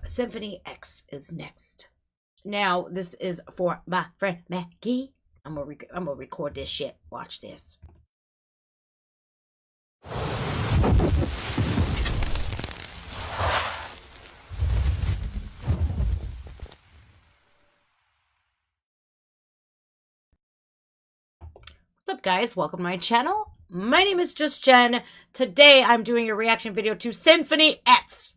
Symphony X is next. Now, this is for my friend Maggie. I'm gonna record this shit. Watch this. What's up, guys? Welcome to my channel. My name is Just Jen. Today, I'm doing a reaction video to Symphony X.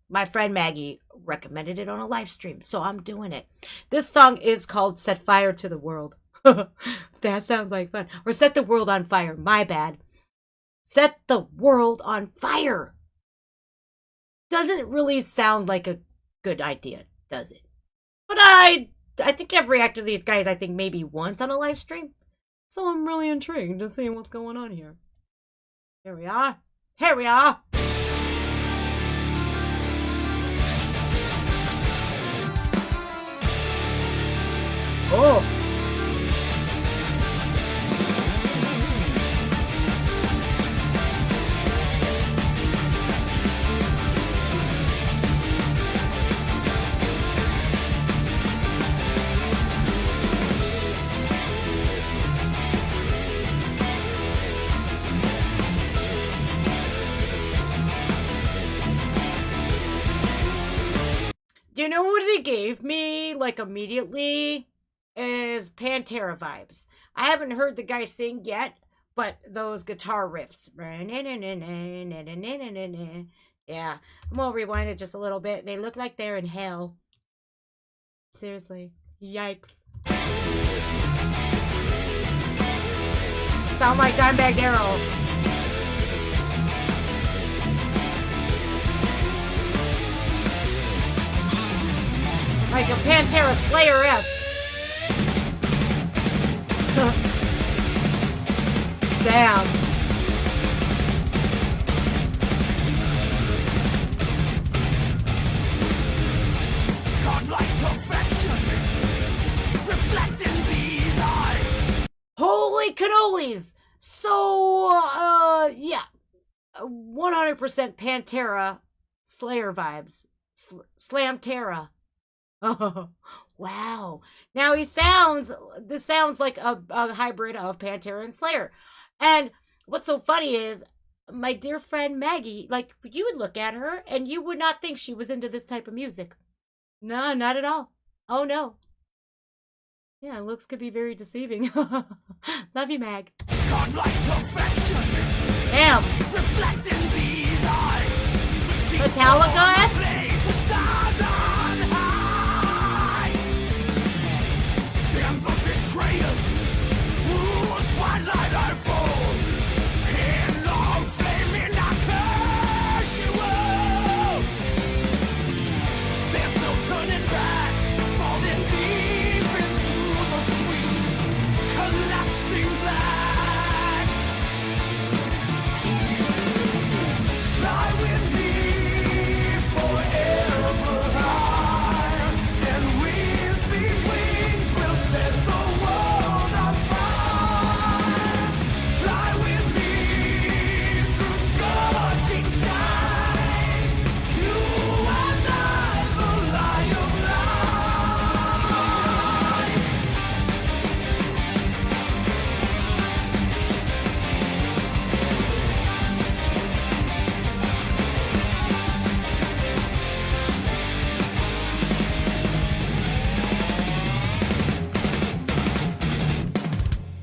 My friend Maggie recommended it on a live stream, so I'm doing it. This song is called Set Fire to the World. That sounds like fun. Or Set the World on Fire. My bad. Set the World on Fire. Doesn't really sound like a good idea, does it? But I think I've reacted to these guys, I think maybe once on a live stream. So I'm really intrigued to see what's going on here. Here we are. Here we are. Oh. You know what they gave me, like, immediately? Is Pantera vibes. I haven't heard the guy sing yet, but those guitar riffs. Yeah, I'm gonna rewind it just a little bit. They look like they're in hell. Seriously. Yikes. Sound like Dimebag Darrell. Like a Pantera Slayer-esque. Damn. Godlike perfection reflecting these eyes. Holy cannolis! So, yeah. 100% Pantera Slayer vibes. Slamterra. Oh, wow. Now this sounds like a hybrid of Pantera and Slayer. And what's so funny is my dear friend Maggie, like, you would look at her and you would not think she was into this type of music. No, not at all. Oh, no. Yeah, looks could be very deceiving. Love you, Mag. Godlike perfection. Damn. Reflecting these eyes. Metallica?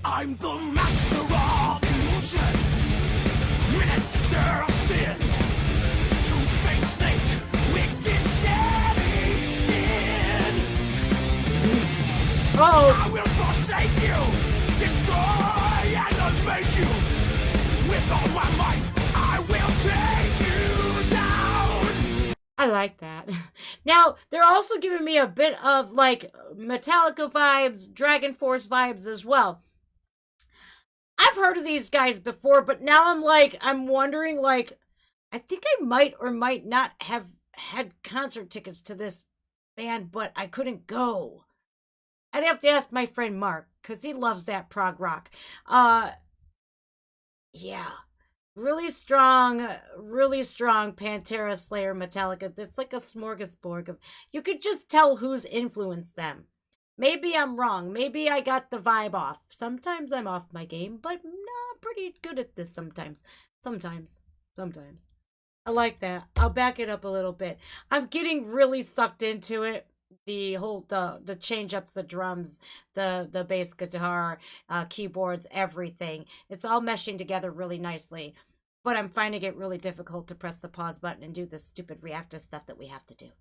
I'm the master of illusion, minister of sin, two-faced snake, wicked shedding skin. Uh-oh. I will forsake you, destroy and unmake you. With all my might, I will take you down. I like that. Now, they're also giving me a bit of, like, Metallica vibes, Dragon Force vibes as well. I've heard of these guys before, but now I'm wondering, like, I think I might or might not have had concert tickets to this band, but I couldn't go. I'd have to ask my friend Mark, because he loves that prog rock. Yeah. really strong Pantera, Slayer, Metallica. It's like a smorgasbord of, you could just tell who's influenced them. Maybe I'm wrong. Maybe I got the vibe off. Sometimes I'm off my game, but no, I'm pretty good at this sometimes. Sometimes. I like that. I'll back it up a little bit. I'm getting really sucked into it. The change ups, the drums, the bass guitar, keyboards, everything. It's all meshing together really nicely. But I'm finding it really difficult to press the pause button and do this stupid reactive stuff that we have to do.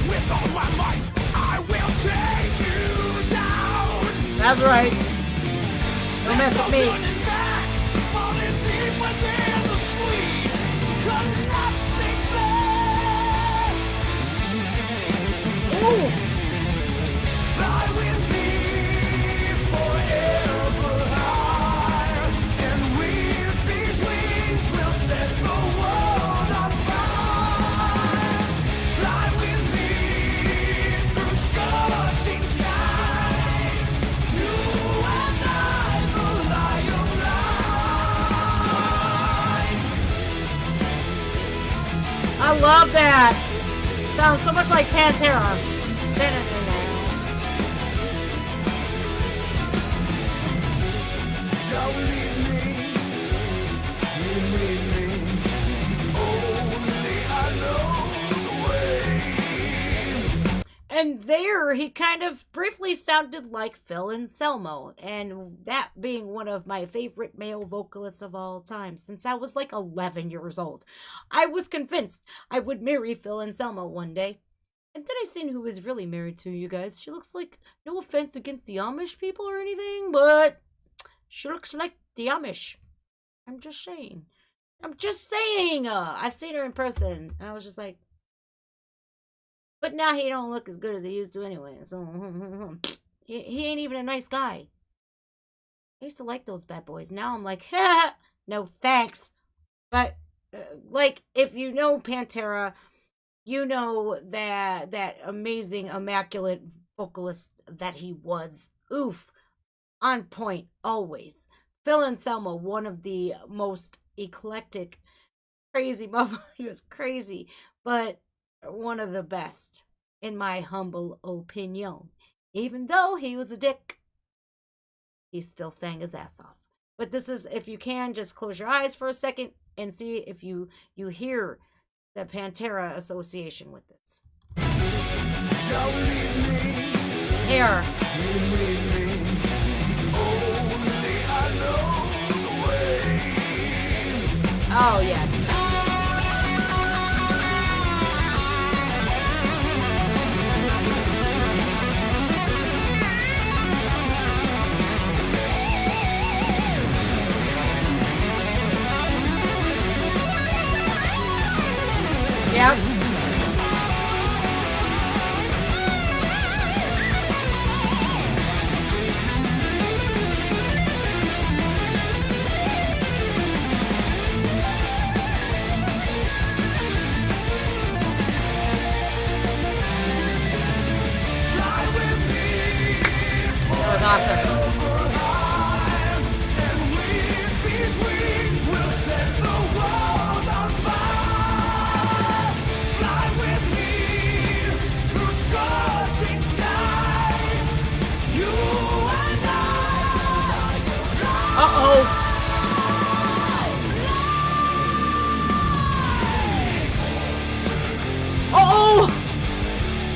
With all my might, I will take you down. That's right. Don't mess with me. Turning back, falling deeper than the sweet, collapsing bed. Ooh. Fly with me forever high, and with these wings we'll set the world on fire. Fly with me through scorching skies, you and I, the lion rise. I love that. Sounds so much like Pantera. Don't leave me, you need me, only I know the way. And there, he kind of briefly sounded like Phil Anselmo, and that being one of my favorite male vocalists of all time, since I was like 11 years old. I was convinced I would marry Phil Anselmo one day. And then I seen who was really married to, you guys. She looks like, no offense against the Amish people or anything, but she looks like the Amish. I'm just saying. I've seen her in person. I was just like, but now he don't look as good as he used to anyway. So he ain't even a nice guy. I used to like those bad boys. Now I'm like, no thanks. But like, if you know Pantera, you know that amazing, immaculate vocalist that he was. Oof, on point always. Phil Anselmo, one of the most eclectic, crazy motherfuckers. He was crazy, but one of the best, in my humble opinion. Even though he was a dick, he still sang his ass off. But this is, if you can, just close your eyes for a second and see if you hear the Pantera association with this. Don't leave me, Here. you need me, only I know the way. Oh, yes. Yep. Fly with me That was awesome. forever high, and with these wings we'll set the world on fire. Fly with me through scorching skies, you and I. Uh-oh. Uh-oh!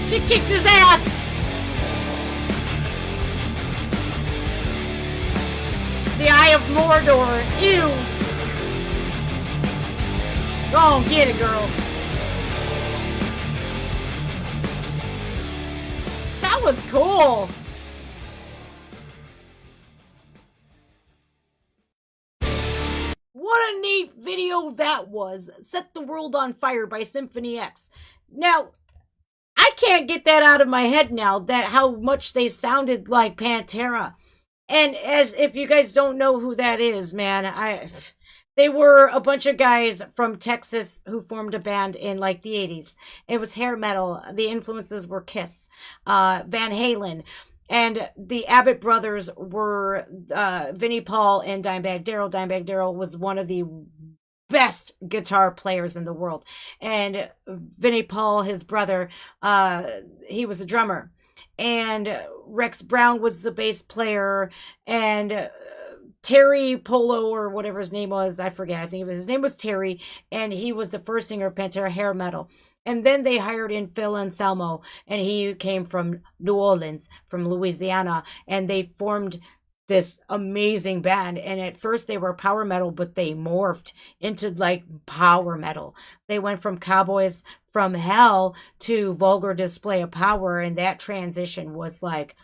She kicked his ass! The Eye of Mordor. Ew! Go on, get it, girl. That was cool. What a neat video that was. Set the World on Fire by Symphony X. Now, I can't get that out of my head now, that how much they sounded like Pantera. And as if you guys don't know who that is, man, they were a bunch of guys from Texas who formed a band in like the 80s. It was hair metal. The influences were Kiss, Van Halen. And the Abbott brothers were Vinnie Paul and Dimebag Darrell. Dimebag Darrell was one of the best guitar players in the world. And Vinnie Paul, his brother, he was a drummer. And Rex Brown was the bass player. And Terry Polo, or whatever his name was, I forget. I think his name was Terry. And he was the first singer of Pantera hair metal. And then they hired in Phil Anselmo, and he came from New Orleans, from Louisiana, and they formed this amazing band. And at first they were power metal, but they morphed into like power metal. They went from Cowboys from Hell to Vulgar Display of Power, and that transition was like,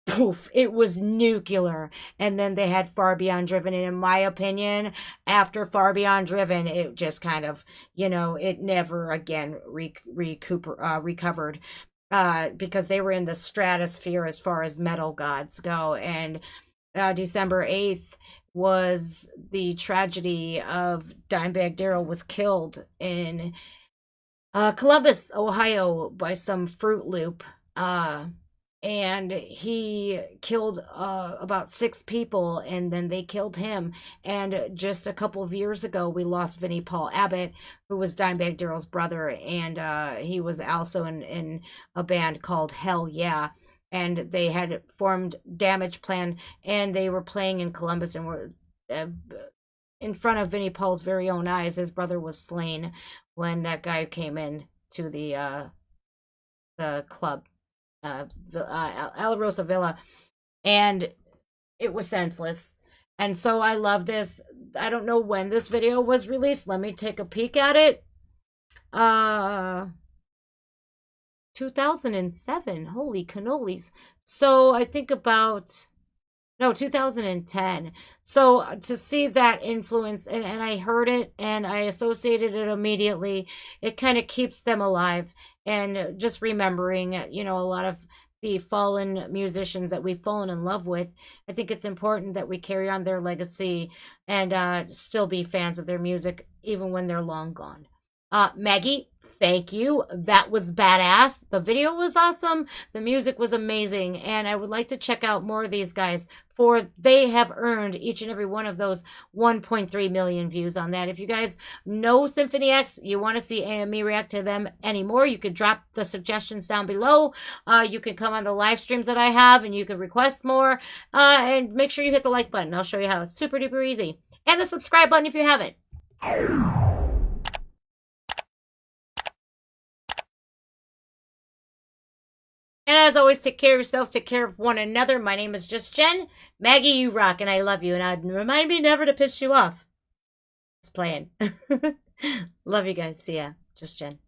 poof, it was nuclear. And then they had Far Beyond Driven, and in my opinion, after Far Beyond Driven, it just kind of, it never again recovered, because they were in the stratosphere as far as metal gods go. And December 8th was the tragedy of Dimebag Darrell was killed in Columbus, Ohio, by some Fruit Loop. And he killed about 6 people, and then they killed him. And just a couple of years ago, we lost Vinnie Paul Abbott, who was Dimebag Darrell's brother, and he was also in a band called Hell Yeah. And they had formed Damage Plan, and they were playing in Columbus, and were in front of Vinnie Paul's very own eyes. His brother was slain when that guy came in to the club. Alarosa Villa, and it was senseless. And so I love this. I don't know when this video was released. Let me take a peek at it. 2007. Holy cannolis. So I think about 2010. So to see that influence, and I heard it and I associated it immediately, it kind of keeps them alive. And just remembering, a lot of the fallen musicians that we've fallen in love with, I think it's important that we carry on their legacy and still be fans of their music, even when they're long gone. Maggie, thank you. That was badass. The video was awesome. The music was amazing. And I would like to check out more of these guys, for they have earned each and every one of those 1.3 million views on that. If you guys know Symphony X, you want to see me react to them anymore, you could drop the suggestions down below. You can come on the live streams that I have, and you can request more. And make sure you hit the like button. I'll show you how. It's super duper easy. And the subscribe button if you haven't. And as always, take care of yourselves, take care of one another. My name is Just Jen. Maggie, you rock, and I love you. And remind me never to piss you off. Just playing. Love you guys. See ya. Just Jen.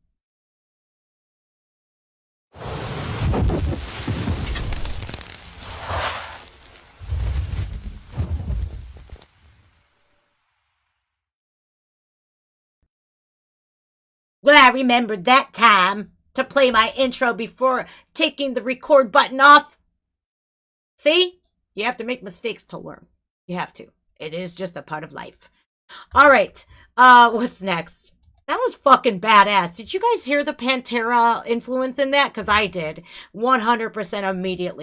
Well, I remembered that time to play my intro before taking the record button off. See? You have to make mistakes to learn. You have to. It is just a part of life. All right. What's next? That was fucking badass. Did you guys hear the Pantera influence in that? Because I did. 100% immediately.